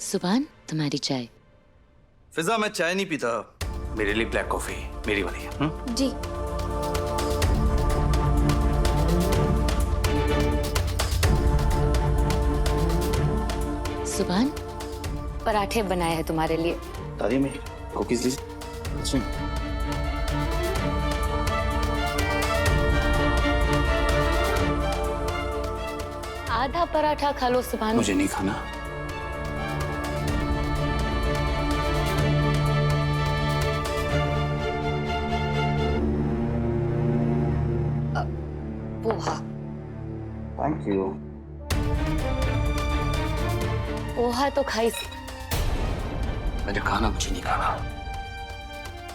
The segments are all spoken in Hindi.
सुभान, तुम्हारी चाय। फिजा, मैं चाय नहीं पीता। मेरे लिए ब्लैक कॉफी, मेरी वाली। जी। सुभान, पराठे बनाए हैं तुम्हारे लिए। दादी, मेरी कुकीज लीजिए। आधा पराठा खा लो सुभान। मुझे नहीं खाना। पोहा। Thank you. पोहा तो खाई। मैंने कहा ना मुझे नहीं खाना।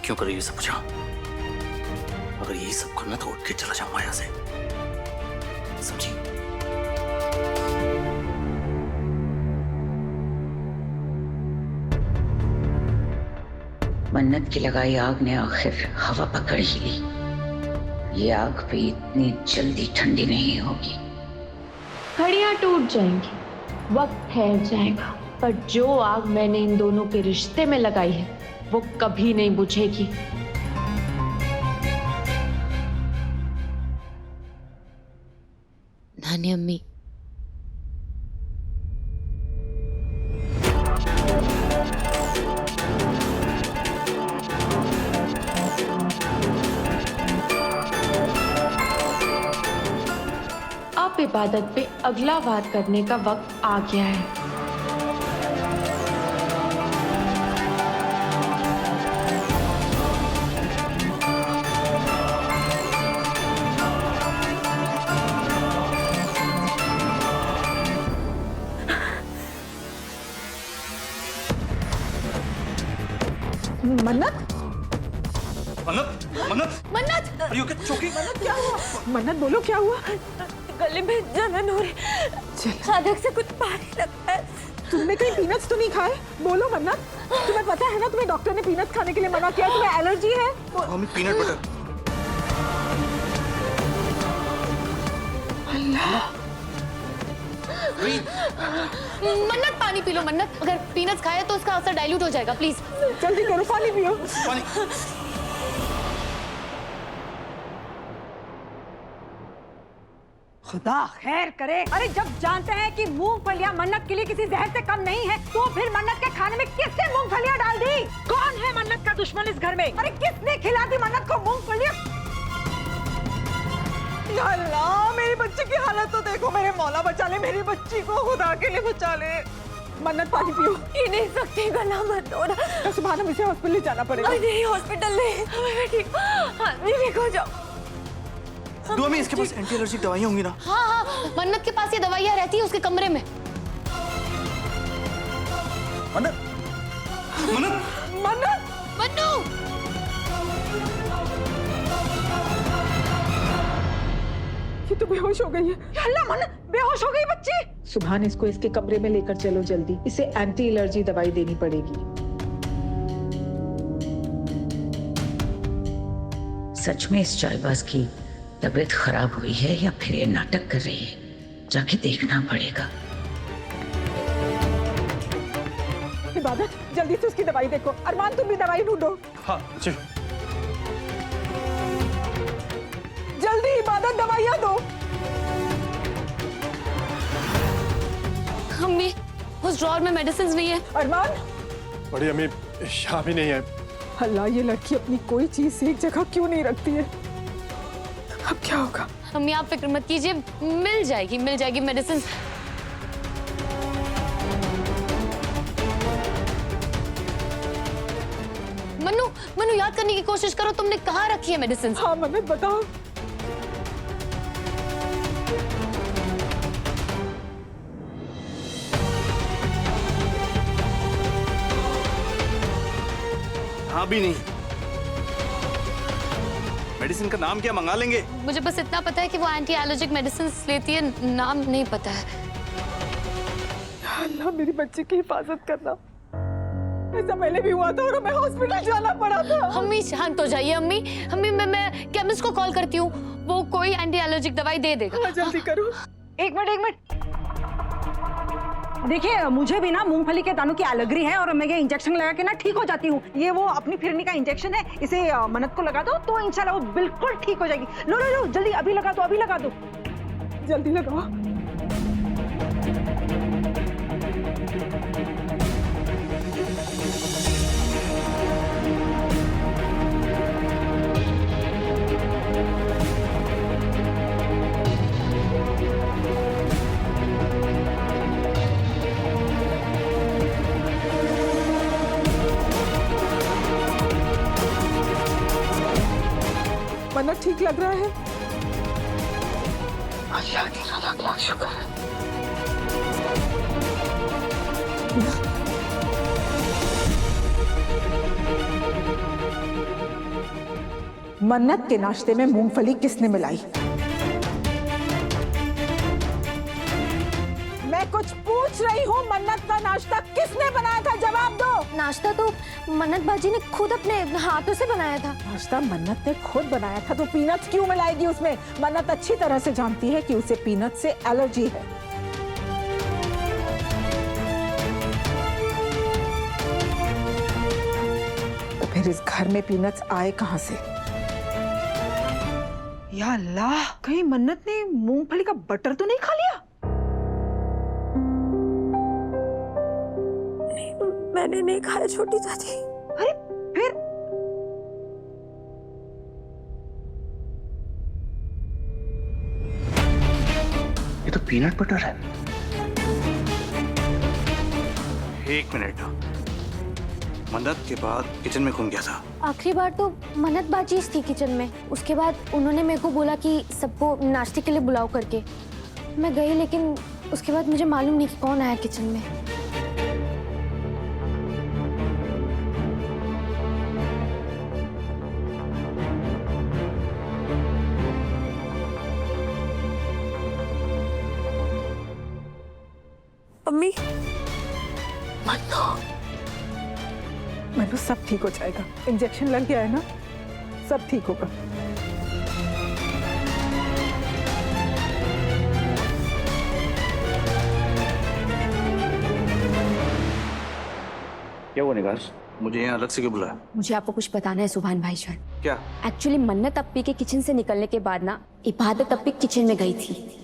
क्यों कर रही है सब कुछ? अगर यही सब करना तो उठ के चला जाऊंगा यहाँ से, समझी? मन्नत की लगाई आग ने आखिर हवा पकड़ ही ली। ये आग भी इतनी जल्दी ठंडी नहीं होगी। घड़ियां टूट जाएंगी, वक्त ठहर जाएगा, पर जो आग मैंने इन दोनों के रिश्ते में लगाई है वो कभी नहीं बुझेगी। नानी अम्मी, अब इबादत पे अगला वार करने का वक्त आ गया है। मन्नत, मन्नत, मन्नत, मन्नत, Are you okay? Choking? मन्नत क्या हुआ? मन्नत बोलो क्या हुआ? गले में जलन हो रही। अचानक से कुछ भारी लगता है। तुमने कहीं पीनट्स तो नहीं खाए? बोलो मन्नत, तुम्हें पता है ना तुम्हें डॉक्टर ने पीनट्स खाने के लिए मना किया, तुम्हें एलर्जी है। Mummy, peanut butter. अल्लाह, मन्नत पानी पी लो। मन्नत, अगर पीनट्स खाए तो उसका असर डाइल्यूट हो जाएगा। प्लीज जल्दी करो, पानी पियो। पानी। खुदा खैर करे। अरे जब जानते हैं कि मूंगफलियां मन्नत के लिए किसी जहर से कम नहीं है, तो फिर मन्नत के खाने में किसने मूंगफलियां डाल दी? कौन है मन्नत का दुश्मन इस घर में? अरे किसने खिला दी मन्नत को मूंगफलियां? या अल्लाह, मेरी बच्ची की हालत तो देखो। मेरे मौला बचा ले मेरी बच्ची को, खुदा के लिए बचा ले। मन्नत पानी पियो। पी नहीं सकती, गला मत हो रहा। सुबह हमें इसे हॉस्पिटल जाना पड़ेगा। नहीं, हॉस्पिटल नहीं, मैं ठीक। ठीक हो जाओ। दुआ में इसके पास एंटी एलर्जिक दवाइयां होंगी ना? हाँ हाँ, मन्नत के पास ये दवाइयाँ रहती है उसके कमरे में। मन्नत, मन्नत, मन्नत, मन्नू, ये तो बेहोश हो गई है। या अल्लाह, मन्नत बेहोश हो गई बच्ची। सुभान, इसको इसके कमरे में लेकर चलो जल्दी। इसे एंटी एलर्जी दवाई देनी पड़ेगी। सच में इस चालबाज की तबीयत खराब हुई है या फिर ये नाटक कर रही है? जाके देखना पड़ेगा। इबादत, जल्दी से उसकी दवाई देखो। अरमान, तुम भी दवाई ढूंढो। हाँ जी। जल्दी इबादत, दवाइयाँ दो। अम्मी, उस ड्रॉर में मेडिसिन नहीं है। अरमान, बड़ी अम्मी, यहाँ भी नहीं है। अल्लाह, ये लड़की अपनी कोई चीज एक जगह क्यों नहीं रखती है? अब क्या होगा? अम्मी आप फिक्र मत कीजिए, मिल जाएगी मेडिसिन। मन्नू, याद करने की कोशिश करो, तुमने कहाँ रखी है मेडिसिन? हाँ मन्नत, बताओ। हाँ भी नहीं। मेडिसिन का नाम क्या, मंगा लेंगे? मुझे बस इतना पता है कि वो एंटी एलर्जिक मेडिसिन लेती है, नाम नहीं पता है। अल्लाह, मेरी बच्ची की हिफाजत करना। ऐसा पहले भी हुआ था और हमें हॉस्पिटल जाना पड़ा था। अम्मी शांत हो जाइए। अम्मी मैं केमिस्ट को कॉल करती हूँ, वो कोई एंटी एलर्जिक दवाई दे देगा। हाँ, जल्दी करो। एक मिनट। देखिए मुझे भी ना मूंगफली के दानों की एलर्जी है और मैं ये इंजेक्शन लगा के ना ठीक हो जाती हूँ। ये वो अपनी फिरनी का इंजेक्शन है, इसे मन्नत को लगा दो तो इंशाल्लाह वो बिल्कुल ठीक हो जाएगी। लो लो लो जल्दी अभी लगा दो, अभी लगा दो, जल्दी लगाओ। मन्नत ठीक लग रहा है? अल्लाह की लाख शुक्र है। मन्नत के नाश्ते में मूंगफली किसने मिलाई? मैं कुछ पूछ रही हूँ, मन्नत का नाश्ता किसने बनाया था? जवाब दो। नाश्ता तो मन्नत बाजी ने खुद अपने हाथों से बनाया था। नाश्ता मन्नत ने खुद बनाया था तो पीनट्स क्यों मिलाएगी उसमें? मन्नत अच्छी तरह से जानती है कि उसे पीनट से एलर्जी है। तो फिर इस घर में पीनट्स आए कहां से? या अल्लाह, कहीं मन्नत ने मूंगफली का बटर तो नहीं खा लिया? मैंने नहीं खाया छोटी चाची। अरे फिर ये तो पीनट बटर है। एक मिनट, मन्नत के बाद किचन में कौन गया था? आखिरी बार तो मन्नत बाजी थी किचन में। उसके बाद उन्होंने मेरे को बोला कि सबको नाश्ते के लिए बुलाओ करके। मैं गई लेकिन उसके बाद मुझे मालूम नहीं कि कौन आया किचन में। अम्मी, मन्नू सब ठीक हो जाएगा। इंजेक्शन लग गया है ना, सब ठीक होगा। क्या हुआ निगार? मुझे यहाँ अलग से क्यों बुलाया? मुझे आपको कुछ बताना है सुभान भाईजान। क्या? एक्चुअली मन्नत अप्पी के किचन से निकलने के बाद ना इबादत अप्पी किचन में गई थी।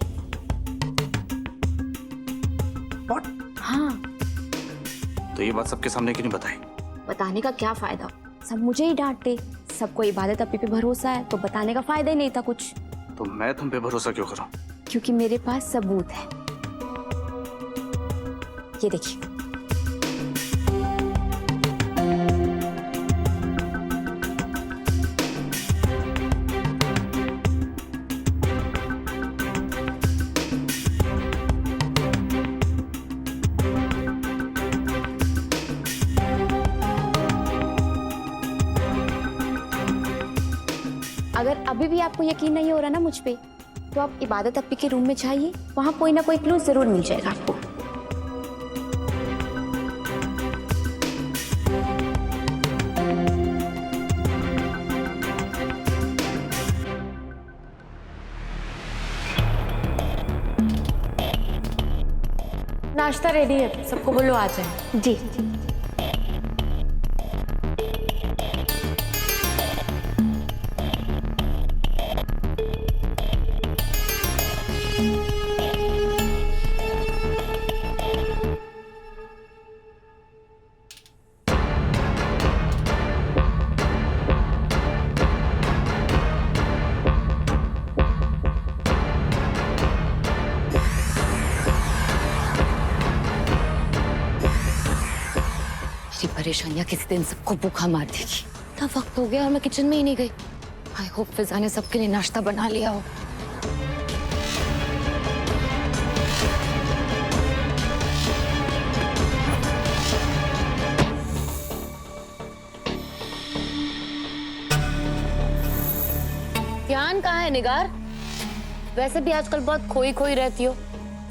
What? हाँ। तो ये बात सबके सामने क्यों नहीं बताई? बताने का क्या फायदा, सब मुझे ही डांटते। सबको इबादत अप्पी पे भरोसा है तो बताने का फायदा ही नहीं था कुछ। तो मैं तुम पे भरोसा क्यों करूं? क्योंकि मेरे पास सबूत है। ये देखिए। अगर अभी भी आपको यकीन नहीं हो रहा ना मुझ पे, तो आप इबादत अप्पी के रूम में जाइए, वहां कोई ना कोई क्लू जरूर मिल जाएगा आपको। नाश्ता रेडी है, सबको बोलो आ जाए। जी। परेशानियां किसी दिन सबको भूखा मार देगी। इतना वक्त हो गया और मैं किचन में ही नहीं गई। आई होप फिजा ने सबके लिए नाश्ता बना लिया हो। ज्ञान कहाँ है निगार? वैसे भी आजकल बहुत खोई खोई रहती हो।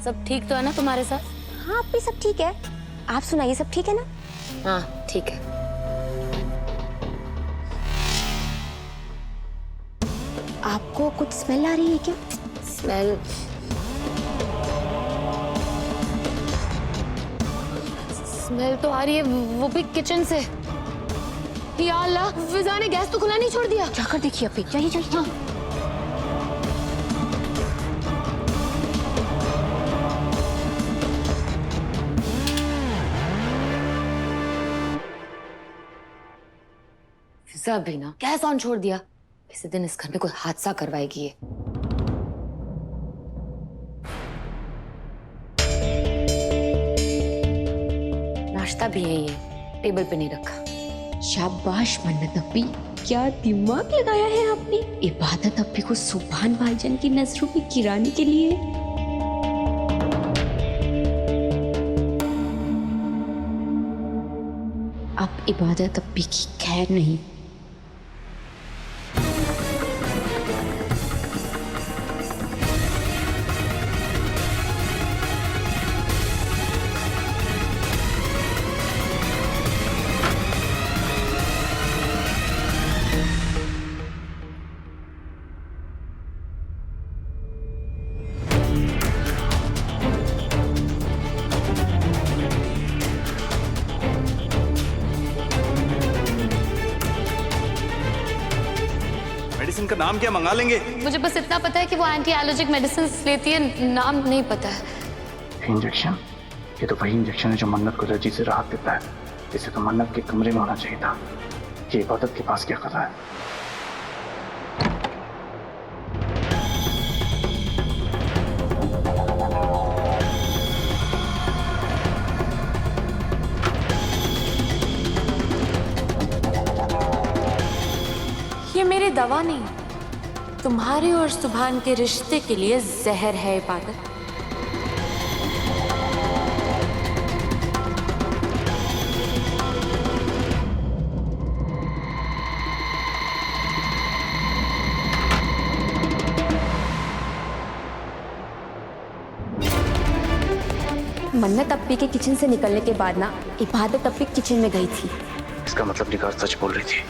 सब ठीक तो है ना तुम्हारे साथ? हाँ आप भी सब ठीक है। आप सुनाइए, सब ठीक है ना? हाँ ठीक है। आपको कुछ स्मेल आ रही है क्या? स्मेल? स्मेल तो आ रही है, वो भी किचन से। या अल्लाह, फिजा ने गैस तो खुला नहीं छोड़ दिया। जाकर देखिए अभी, जाइए जाइए। हाँ। फिजा भी ना गैस ऑन छोड़ दिया। किसी दिन इस घर में कोई हादसा करवाएगी ये। नाश्ता भी है ये, टेबल पे नहीं रखा। शाबाश मन्नत अप्पी, क्या दिमाग लगाया है आपने। इबादत अप्पी को सुभान भाईजान की नजरों में गिराने के लिए। अब इबादत अप्पी की खैर नहीं। मेडिसिन का नाम क्या मंगा लेंगे? मुझे बस इतना पता है कि वो एंटी एलर्जिक मेडिसिन लेती है, नाम नहीं पता है। इंजेक्शन? ये तो वही इंजेक्शन है जो मन्नत को एलर्जी से राहत देता है। इसे तो मन्नत के कमरे में होना चाहिए था। ये इबादत के पास क्या कर रहा है? ये मेरी दवा नहीं, तुम्हारे और सुभान के रिश्ते के लिए जहर है इबादत। मन्नत अप्पी के किचन से निकलने के बाद ना इबादत अप्पी किचन में गई थी। इसका मतलब निगार सच बोल रही थी।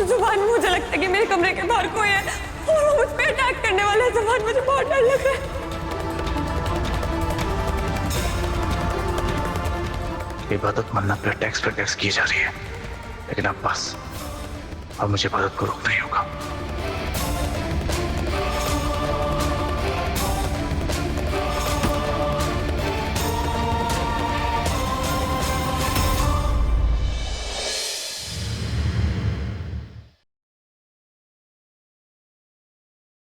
जुबान, मुझे लगता है कि मेरे कमरे के बाहर कोई है और वो मुझ पे अटैक करने वाला है। जुबान, मुझे बहुत डर लग रहा है। इबादत मन्नत पे टैक्स की जा रही है, लेकिन अब बस अब मुझे इबादत को रोकना ही होगा।